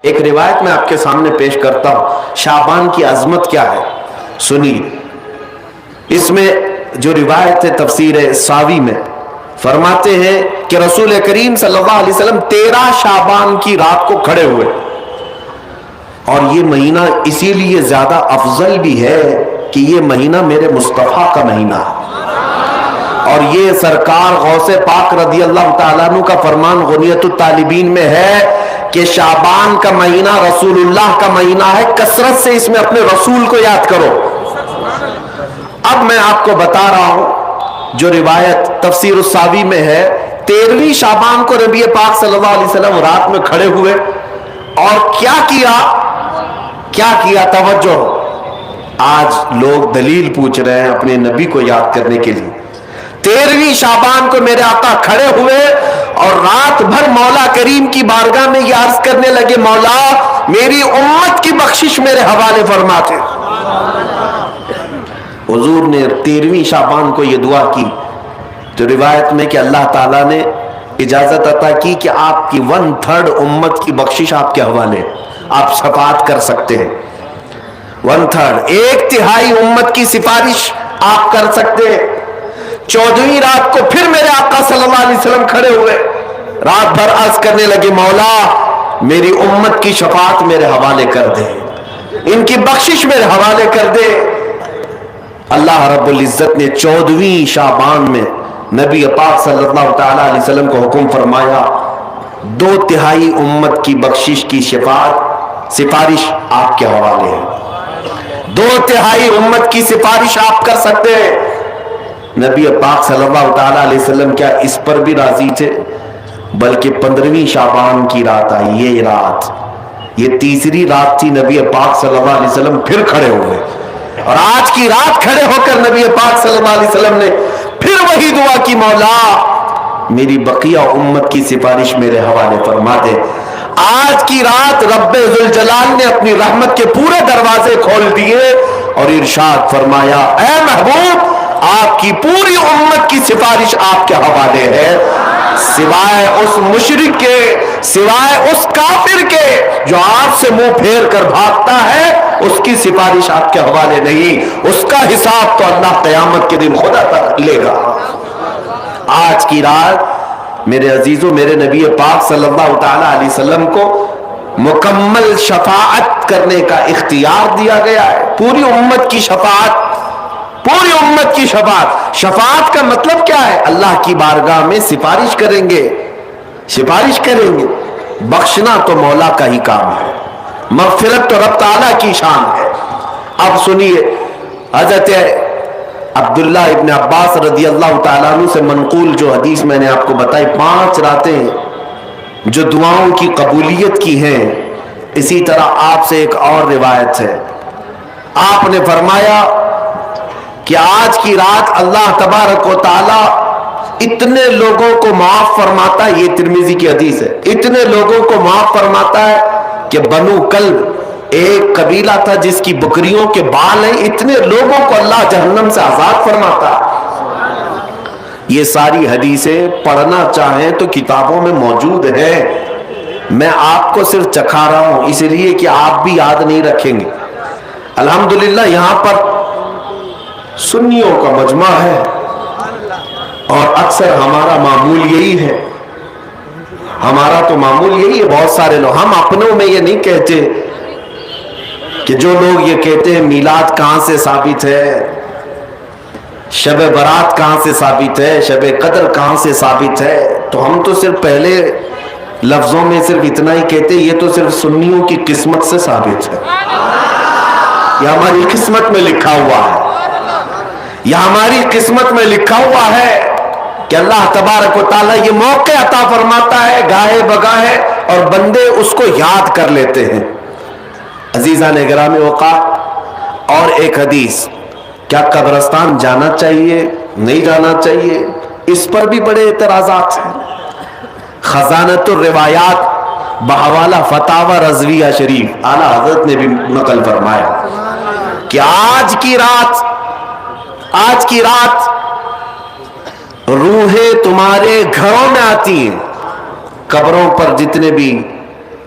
ایک روایت میں آپ کے سامنے پیش کرتا ہوں، شعبان کی عظمت کیا ہے سنیے۔ اس میں جو روایت ہے تفسیر ساوی میں فرماتے ہیں کہ رسول کریم صلی اللہ علیہ وسلم 13 شعبان کی رات کو کھڑے ہوئے، اور یہ مہینہ اسی لیے زیادہ افضل بھی ہے کہ یہ مہینہ میرے مصطفیٰ کا مہینہ ہے، اور یہ سرکار غوث پاک رضی اللہ تعالیٰ عنہ کا فرمان غنیت الطالبین میں ہے کہ شعبان کا مہینہ رسول اللہ کا مہینہ ہے، کثرت سے اس میں اپنے رسول کو یاد کرو۔ اب میں آپ کو بتا رہا ہوں جو روایت تفسیر الساوی میں ہے، 13ویں شعبان کو نبی پاک صلی اللہ علیہ وسلم رات میں کھڑے ہوئے اور کیا کیا توجہ۔ آج لوگ دلیل پوچھ رہے ہیں اپنے نبی کو یاد کرنے کے لیے۔ 13ویں شعبان کو میرے آقا کھڑے ہوئے اور رات بھر مولا کریم کی بارگاہ میں یہ عرض کرنے لگے، مولا میری امت کی بخشش میرے حوالے فرماتے۔ حضور نے 13ویں شعبان کو یہ دعا کی تو روایت میں کہ اللہ تعالیٰ نے اجازت عطا کی کہ آپ کی 1/3 امت کی بخشش آپ کے حوالے، آپ شفاعت کر سکتے ہیں۔ 1/3 1/3 امت کی سفارش آپ کر سکتے ہیں۔ 14ویں رات کو پھر میرے آقا صلی اللہ علیہ وسلم کھڑے ہوئے، رات بھر عرض کرنے لگے، مولا میری امت کی شفاعت میرے حوالے کر دے، ان کی بخشش میرے حوالے کر دے۔ اللہ رب العزت نے 14ویں شعبان میں نبی پاک صلی اللہ تعالی علیہ وسلم کو حکم فرمایا، 2/3 امت کی بخشش کی سفارش آپ کے حوالے ہے، 2/3 امت کی سفارش آپ کر سکتے ہیں۔ نبی پاک صلی اللہ تعالی علیہ وسلم کیا اس پر بھی راضی تھے، بلکہ 15ویں شعبان کی رات آئی، یہ تیسری رات تھی، نبی پاک صلی اللہ علیہ وسلم پھر کھڑے ہوئے، اور آج کی رات کھڑے ہو کر نبی پاک صلی اللہ علیہ وسلم نے پھر وہی دعا کی، مولا میری بقیہ امت کی سفارش میرے حوالے فرما دے۔ آج کی رات رب ذوالجلال نے اپنی رحمت کے پورے دروازے کھول دیے اور ارشاد فرمایا، اے محبوب آپ کی پوری امت کی سفارش آپ کے حوالے ہے، سوائے اس مشرک کے، سوائے اس کافر کے جو آپ سے منہ پھیر کر بھاگتا ہے، اس کی سفارش آپ کے حوالے نہیں، اس کا حساب تو اللہ قیامت کے دن خدا تک لے گا۔ آج کی رات میرے عزیزوں، میرے نبی پاک صلی اللہ تعالی علیہ وسلم کو مکمل شفاعت کرنے کا اختیار دیا گیا ہے، پوری امت کی شفاعت، پوری امت کی شفاعت۔ شفاعت کا مطلب کیا ہے؟ اللہ کی بارگاہ میں سفارش کریں گے، سفارش کریں گے۔ بخشنا تو مولا کا ہی کام ہے، مغفرت تو رب تعالیٰ کی شان ہے۔ اب سنیے، حضرت عبداللہ ابن عباس رضی اللہ تعالیٰ عنہ سے منقول جو حدیث میں نے آپ کو بتائی، 5 راتیں جو دعاؤں کی قبولیت کی ہیں، اسی طرح آپ سے ایک اور روایت ہے، آپ نے فرمایا کہ آج کی رات اللہ تبارک و تعالی اتنے لوگوں کو معاف فرماتا ہے، یہ ترمذی کی حدیث ہے، اتنے لوگوں کو معاف فرماتا ہے کہ بنو کلب ایک قبیلہ تھا جس کی بکریوں کے بال ہیں، اتنے لوگوں کو اللہ جہنم سے آزاد فرماتا ہے۔ یہ ساری حدیثیں پڑھنا چاہیں تو کتابوں میں موجود ہیں، میں آپ کو صرف چکھا رہا ہوں اس لیے کہ آپ بھی یاد نہیں رکھیں گے۔ الحمدللہ یہاں پر سنیوں کا مجمع ہے اور اکثر ہمارا معمول یہی ہے، ہمارا تو معمول یہی ہے، بہت سارے لوگ، ہم اپنوں میں یہ نہیں کہتے کہ جو لوگ یہ کہتے ہیں میلاد کہاں سے ثابت ہے، شب برات کہاں سے ثابت ہے، شب قدر کہاں سے ثابت ہے، تو ہم تو صرف پہلے لفظوں میں صرف اتنا ہی کہتے ہیں، یہ تو صرف سنیوں کی قسمت سے ثابت ہے، یہ ہماری قسمت میں لکھا ہوا ہے، یہ ہماری قسمت میں لکھا ہوا ہے کہ اللہ تبارک و تعالیٰ یہ موقع عطا فرماتا ہے گاہے بگاہے اور بندے اس کو یاد کر لیتے ہیں۔ عزیزان گرامی اوقات، اور ایک حدیث، کیا قبرستان جانا چاہیے نہیں جانا چاہیے، اس پر بھی بڑے اعتراضات ہیں۔ خزانۃ الروایات بحوالہ فتاوی رضویہ شریف اعلیٰ حضرت نے بھی نقل فرمایا کہ آج کی رات روحیں تمہارے گھروں میں آتی ہیں، قبروں پر جتنے بھی